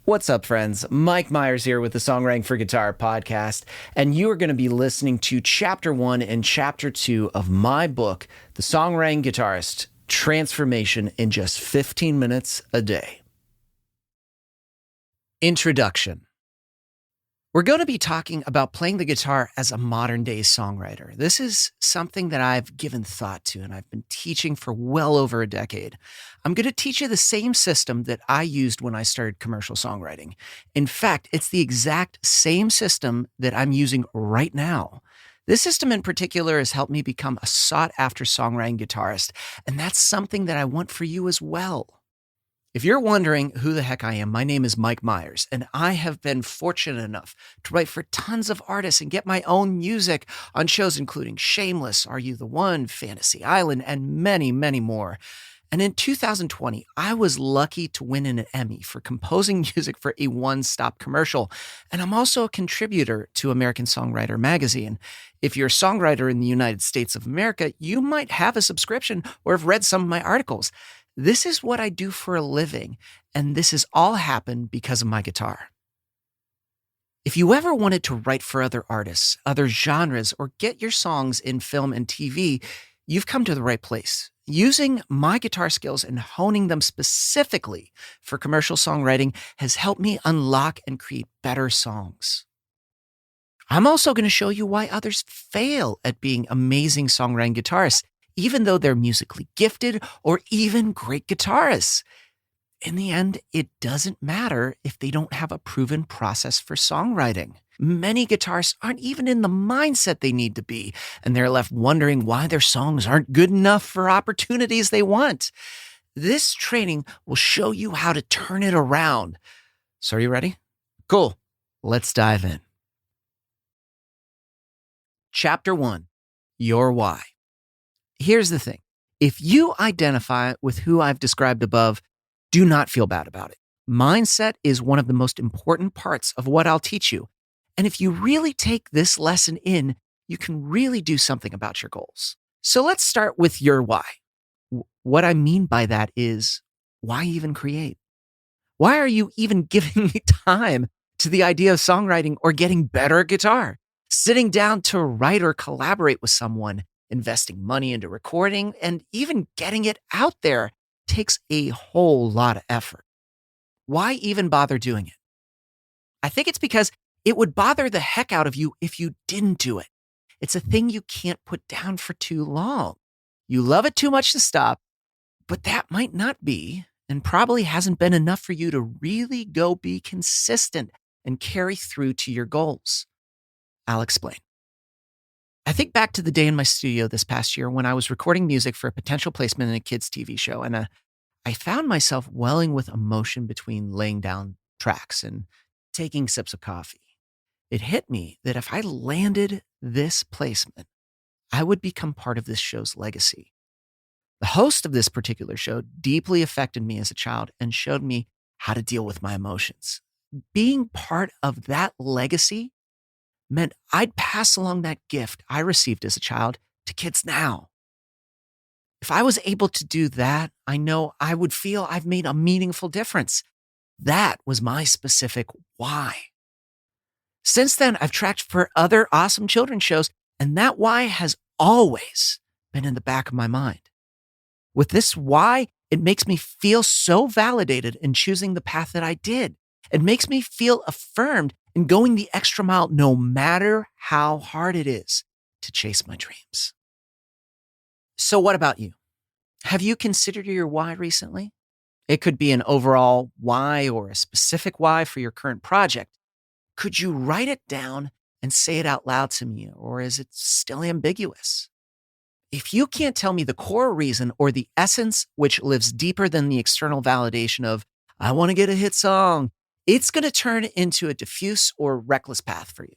What's up, friends? Mike Meier here with the Songwriting for Guitar podcast, and you are going to be listening to Chapter 1 and Chapter 2 of my book, The Songwriting Guitarist, Transformation in Just 15 Minutes a Day. Introduction. We're going to be talking about playing the guitar as a modern-day songwriter. This is something that I've given thought to, and I've been teaching for well over a decade. I'm going to teach you the same system that I used when I started commercial songwriting. In fact, it's the exact same system that I'm using right now. This system in particular has helped me become a sought-after songwriting guitarist, and that's something that I want for you as well. If you're wondering who the heck I am, my name is Mike Meier, and I have been fortunate enough to write for tons of artists and get my own music on shows including Shameless, Are You the One, Fantasy Island, and many, many more. And in 2020, I was lucky to win an Emmy for composing music for a one-stop commercial. And I'm also a contributor to American Songwriter magazine. If you're a songwriter in the United States of America, you might have a subscription or have read some of my articles. This is what I do for a living, and this has all happened because of my guitar. If you ever wanted to write for other artists, other genres, or get your songs in film and TV, you've come to the right place. Using my guitar skills and honing them specifically for commercial songwriting has helped me unlock and create better songs. I'm also going to show you why others fail at being amazing songwriting guitarists, even though they're musically gifted or even great guitarists. In the end, it doesn't matter if they don't have a proven process for songwriting. Many guitarists aren't even in the mindset they need to be, and they're left wondering why their songs aren't good enough for opportunities they want. This training will show you how to turn it around. So are you ready? Cool. Let's dive in. Chapter 1, Your Why. Here's the thing. If you identify with who I've described above, do not feel bad about it. Mindset is one of the most important parts of what I'll teach you. And if you really take this lesson in, you can really do something about your goals. So let's start with your why. What I mean by that is, why even create? Why are you even giving me time to the idea of songwriting or getting better at guitar? Sitting down to write or collaborate with someone, investing money into recording, and even getting it out there takes a whole lot of effort. Why even bother doing it? I think it's because it would bother the heck out of you if you didn't do it. It's a thing you can't put down for too long. You love it too much to stop, but that might not be, and probably hasn't been enough for you to really go be consistent and carry through to your goals. I'll explain. I think back to the day in my studio this past year when I was recording music for a potential placement in a kids' TV show, and I found myself welling with emotion between laying down tracks and taking sips of coffee. It hit me that if I landed this placement, I would become part of this show's legacy. The host of this particular show deeply affected me as a child and showed me how to deal with my emotions. Being part of that legacy meant I'd pass along that gift I received as a child to kids now. If I was able to do that, I know I would feel I've made a meaningful difference. That was my specific why. Since then, I've tracked for other awesome children's shows, and that why has always been in the back of my mind. With this why, it makes me feel so validated in choosing the path that I did. It makes me feel affirmed in going the extra mile, no matter how hard it is to chase my dreams. So what about you? Have you considered your why recently? It could be an overall why or a specific why for your current project. Could you write it down and say it out loud to me, or is it still ambiguous? If you can't tell me the core reason or the essence which lives deeper than the external validation of, I want to get a hit song, it's going to turn into a diffuse or reckless path for you.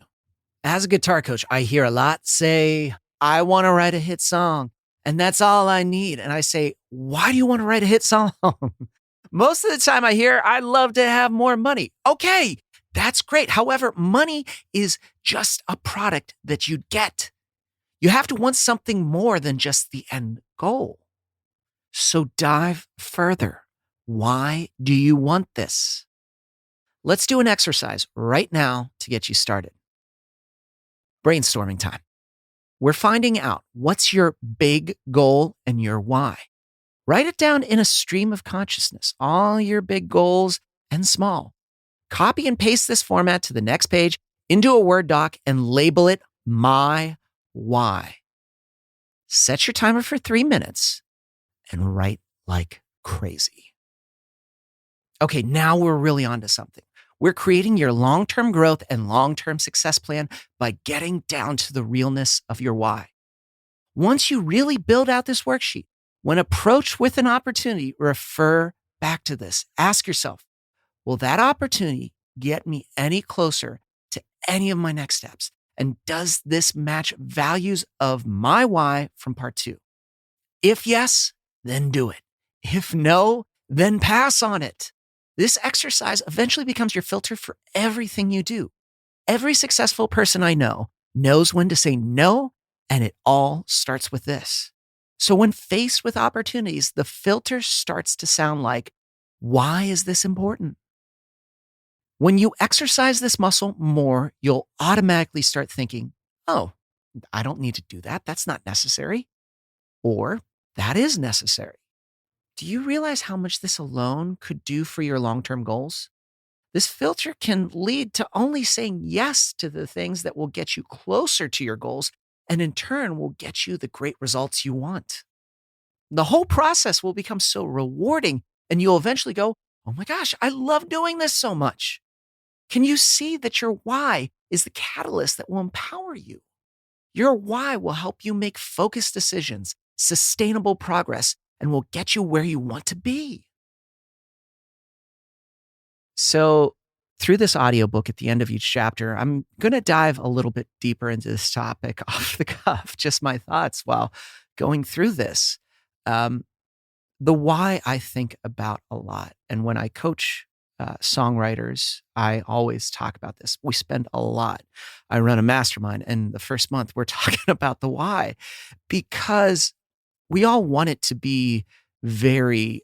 As a guitar coach, I hear a lot say, I want to write a hit song, and that's all I need. And I say, why do you want to write a hit song? Most of the time I hear, I'd love to have more money. Okay, that's great. However, money is just a product that you get. You have to want something more than just the end goal. So dive further. Why do you want this? Let's do an exercise right now to get you started. Brainstorming time. We're finding out what's your big goal and your why. Write it down in a stream of consciousness, all your big goals and small. Copy and paste this format to the next page into a Word doc and label it My Why. Set your timer for 3 minutes and write like crazy. Okay, now we're really onto something. We're creating your long-term growth and long-term success plan by getting down to the realness of your why. Once you really build out this worksheet, when approached with an opportunity, refer back to this. Ask yourself, will that opportunity get me any closer to any of my next steps? And does this match values of my why from part 2? If yes, then do it. If no, then pass on it. This exercise eventually becomes your filter for everything you do. Every successful person I know knows when to say no, and it all starts with this. So when faced with opportunities, the filter starts to sound like, why is this important? When you exercise this muscle more, you'll automatically start thinking, oh, I don't need to do that. That's not necessary. Or that is necessary. Do you realize how much this alone could do for your long-term goals? This filter can lead to only saying yes to the things that will get you closer to your goals and in turn will get you the great results you want. The whole process will become so rewarding and you'll eventually go, oh my gosh, I love doing this so much. Can you see that your why is the catalyst that will empower you? Your why will help you make focused decisions, sustainable progress, and will get you where you want to be. So, through this audiobook at the end of each chapter, I'm going to dive a little bit deeper into this topic off the cuff, just my thoughts while going through this. The why I think about a lot. And when I coach songwriters, I always talk about this. We spend a lot. I run a mastermind, and the first month we're talking about the why because we all want it to be very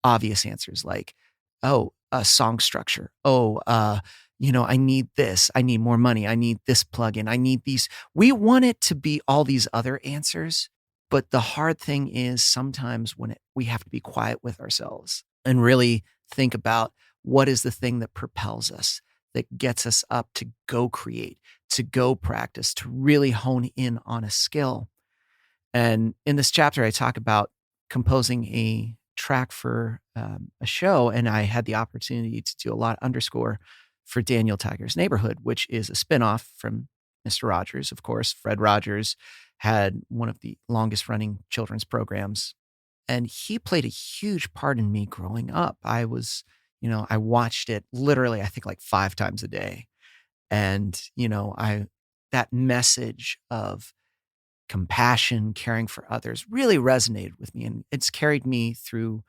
obvious answers like, oh, a song structure. Oh, I need this. I need more money. I need this plugin. I need these. We want it to be all these other answers. But the hard thing is sometimes when we have to be quiet with ourselves and really think about what is the thing that propels us, that gets us up to go create, to go practice, to really hone in on a skill. And in this chapter, I talk about composing a track for a show, and I had the opportunity to do a lot of underscore for Daniel Tiger's Neighborhood, which is a spinoff from Mr. Rogers. Of course, Fred Rogers had one of the longest running children's programs, and he played a huge part in me growing up. I watched it literally, I think like 5 times a day. And, that message of compassion, caring for others really resonated with me. And it's carried me through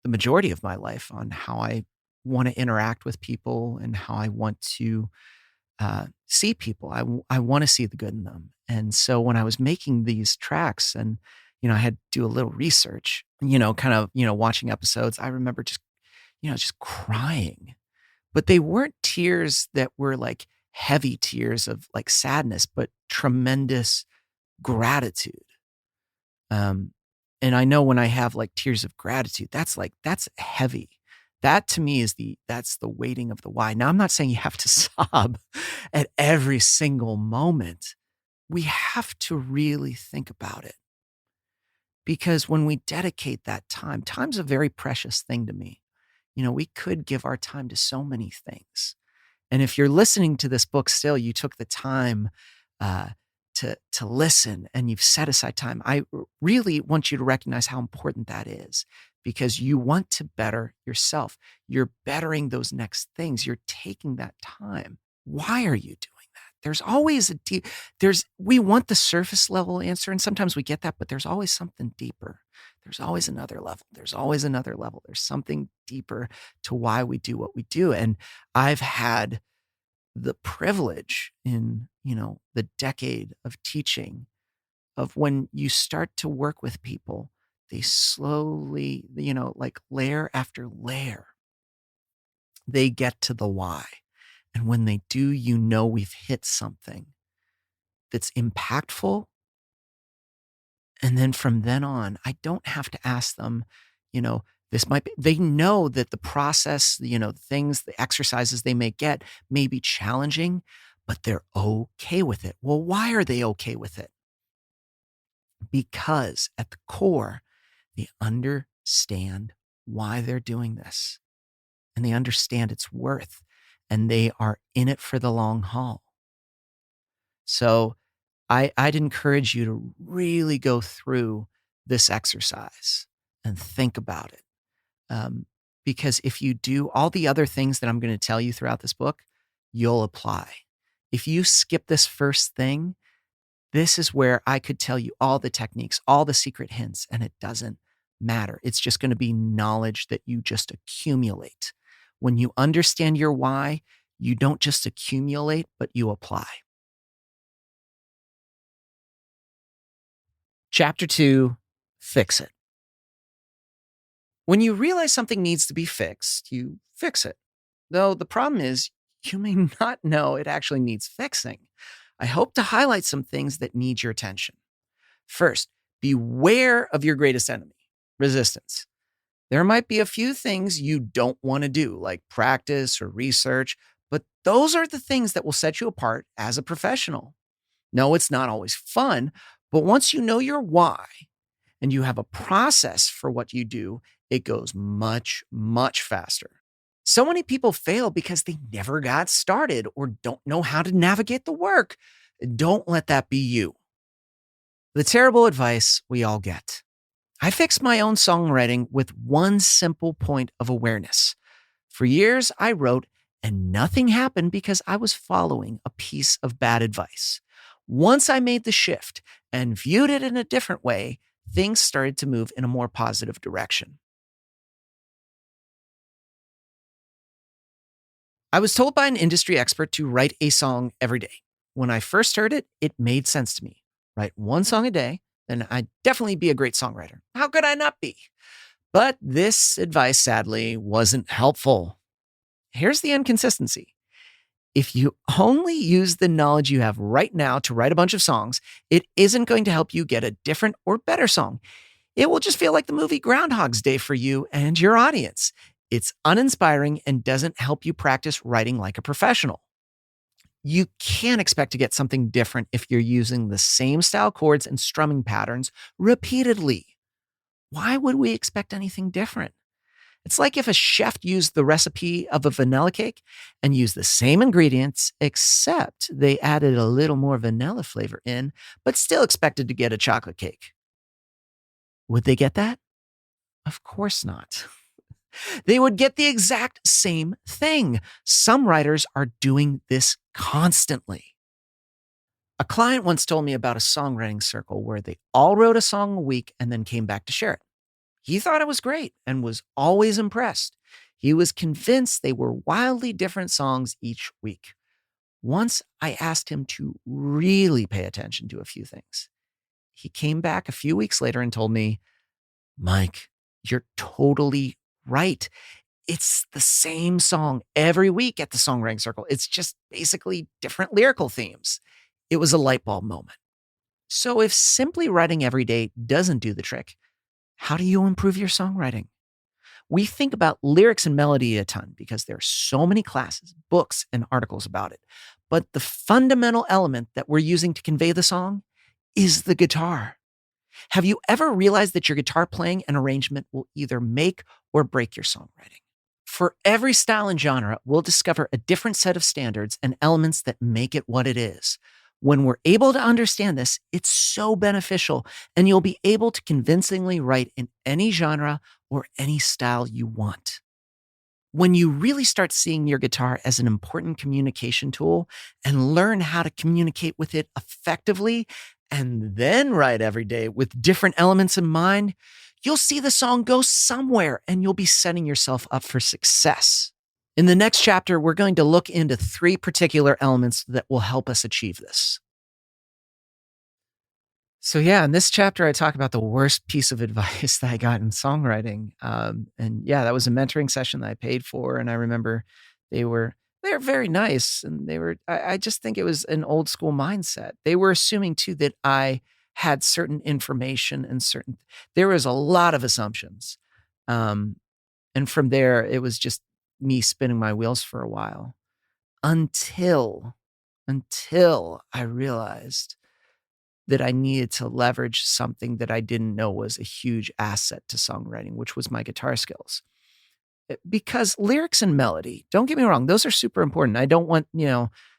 the majority of my life on how I want to interact with people and how I want to see people. I want to see the good in them. And so when I was making these tracks and, I had to do a little research, watching episodes, I remember just crying, but they weren't tears that were like heavy tears of like sadness, but tremendous gratitude. And I know when I have like tears of gratitude, that's heavy. That to me that's the weighting of the why. Now, I'm not saying you have to sob at every single moment. We have to really think about it. Because when we dedicate that time's a very precious thing to me. We could give our time to so many things. And if you're listening to this book still, you took the time to listen and you've set aside time. I really want you to recognize how important that is because you want to better yourself. You're bettering those next things. You're taking that time. Why are you doing that? There's always we want the surface level answer and sometimes we get that, but there's always something deeper. There's always another level. There's always another level. There's something deeper to why we do what we do. And I've had the privilege in, the decade of teaching of when you start to work with people, they slowly, like layer after layer, They get to the why. And when they do, you know we've hit something that's impactful. And then from then on, I don't have to ask them, this might be, they know that the process, things, the exercises they may get may be challenging, but they're okay with it. Well, why are they okay with it? Because at the core, they understand why they're doing this and they understand its worth and they are in it for the long haul. So I'd encourage you to really go through this exercise and think about it. Because if you do all the other things that I'm going to tell you throughout this book, you'll apply. If you skip this first thing, this is where I could tell you all the techniques, all the secret hints, and it doesn't matter. It's just going to be knowledge that you just accumulate. When you understand your why, you don't just accumulate, but you apply. Chapter 2, Fix It. When you realize something needs to be fixed, you fix it. Though the problem is, you may not know it actually needs fixing. I hope to highlight some things that need your attention. First, beware of your greatest enemy, resistance. There might be a few things you don't want to do, like practice or research, but those are the things that will set you apart as a professional. No, it's not always fun, but once you know your why and you have a process for what you do, it goes much, much faster. So many people fail because they never got started or don't know how to navigate the work. Don't let that be you. The terrible advice we all get. I fixed my own songwriting with one simple point of awareness. For years, I wrote and nothing happened because I was following a piece of bad advice. Once I made the shift and viewed it in a different way, things started to move in a more positive direction. I was told by an industry expert to write a song every day. When I first heard it, it made sense to me. Write one song a day, then I'd definitely be a great songwriter. How could I not be? But this advice, sadly, wasn't helpful. Here's the inconsistency. If you only use the knowledge you have right now to write a bunch of songs, it isn't going to help you get a different or better song. It will just feel like the movie Groundhog's Day for you and your audience. It's uninspiring and doesn't help you practice writing like a professional. You can't expect to get something different if you're using the same style chords and strumming patterns repeatedly. Why would we expect anything different? It's like if a chef used the recipe of a vanilla cake and used the same ingredients, except they added a little more vanilla flavor in, but still expected to get a chocolate cake. Would they get that? Of course not. They would get the exact same thing. Some writers are doing this constantly. A client once told me about a songwriting circle where they all wrote a song a week and then came back to share it. He thought it was great and was always impressed. He was convinced they were wildly different songs each week. Once I asked him to really pay attention to a few things. He came back a few weeks later and told me, Mike, you're totally right. It's the same song every week at the Songwriting Circle. It's just basically different lyrical themes. It was a light bulb moment. So if simply writing every day doesn't do the trick, how do you improve your songwriting? We think about lyrics and melody a ton because there are so many classes, books, and articles about it. But the fundamental element that we're using to convey the song is the guitar. Have you ever realized that your guitar playing and arrangement will either make or break your songwriting? For every style and genre, we'll discover a different set of standards and elements that make it what it is. When we're able to understand this, it's so beneficial, and you'll be able to convincingly write in any genre or any style you want. When you really start seeing your guitar as an important communication tool and learn how to communicate with it effectively, and then write every day with different elements in mind, you'll see the song go somewhere and you'll be setting yourself up for success. In the next chapter, we're going to look into 3 particular elements that will help us achieve this. So yeah, in this chapter, I talk about the worst piece of advice that I got in songwriting. And yeah, that was a mentoring session that I paid for. And I remember they were they're very nice, and I just think it was an old school mindset. They were assuming too that I had certain information and there was a lot of assumptions. Um, and from there, it was just me spinning my wheels for a while until I realized that I needed to leverage something that I didn't know was a huge asset to songwriting, which was my guitar skills. Because lyrics and melody, don't get me wrong, those are super important. I don't want,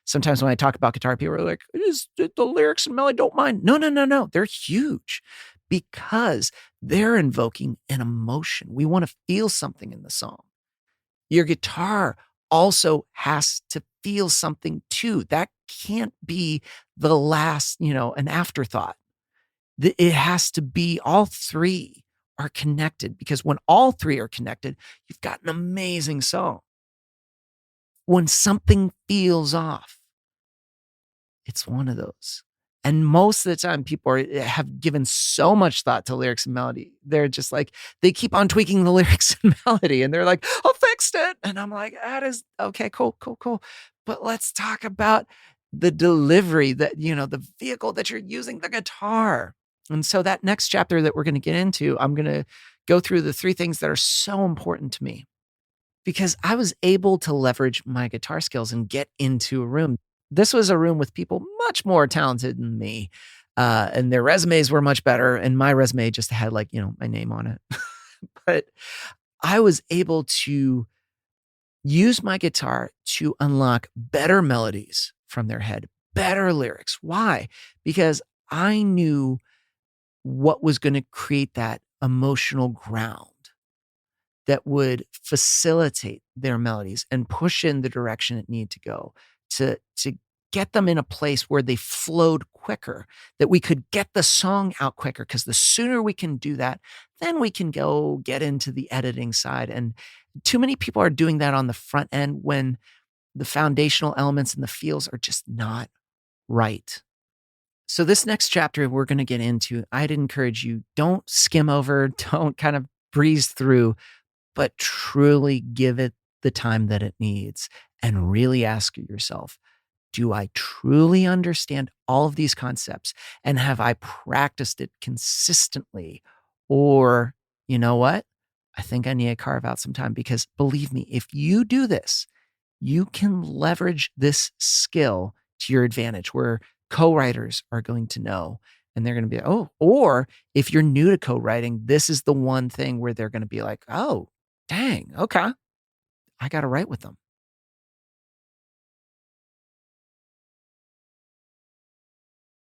sometimes when I talk about guitar, people are like, is the lyrics and melody don't mind. No, no, no, no. They're huge because they're invoking an emotion. We want to feel something in the song. Your guitar also has to feel something too. That can't be the last, an afterthought. It has to be all three are connected, because when all three are connected, you've got an amazing song. When something feels off, it's one of those. And most of the time, people have given so much thought to lyrics and melody. They're just like, they keep on tweaking the lyrics and melody, and they're like, I fixed it. And I'm like, that is okay, cool, cool, cool. But let's talk about the delivery, that, the vehicle that you're using, the guitar. And so that next chapter that we're going to get into, I'm going to go through the three things that are so important to me, because I was able to leverage my guitar skills and get into a room. This was a room with people much more talented than me, and their resumes were much better. And my resume just had my name on it. But I was able to use my guitar to unlock better melodies from their head, better lyrics. Why? Because I knew what was going to create that emotional ground that would facilitate their melodies and push in the direction it needed to go, to get them in a place where they flowed quicker, that we could get the song out quicker. Because the sooner we can do that, then we can go get into the editing side. And too many people are doing that on the front end when the foundational elements and the feels are just not right. So this next chapter we're going to get into, I'd encourage you, don't skim over, don't kind of breeze through, but truly give it the time that it needs, and really ask yourself, do I truly understand all of these concepts? And have I practiced it consistently? Or, you know what? I think I need to carve out some time, because believe me, if you do this, you can leverage this skill to your advantage, where co-writers are going to know, and they're going to be, oh, or if you're new to co-writing, this is the one thing where they're going to be like, oh, dang, okay, I got to write with them.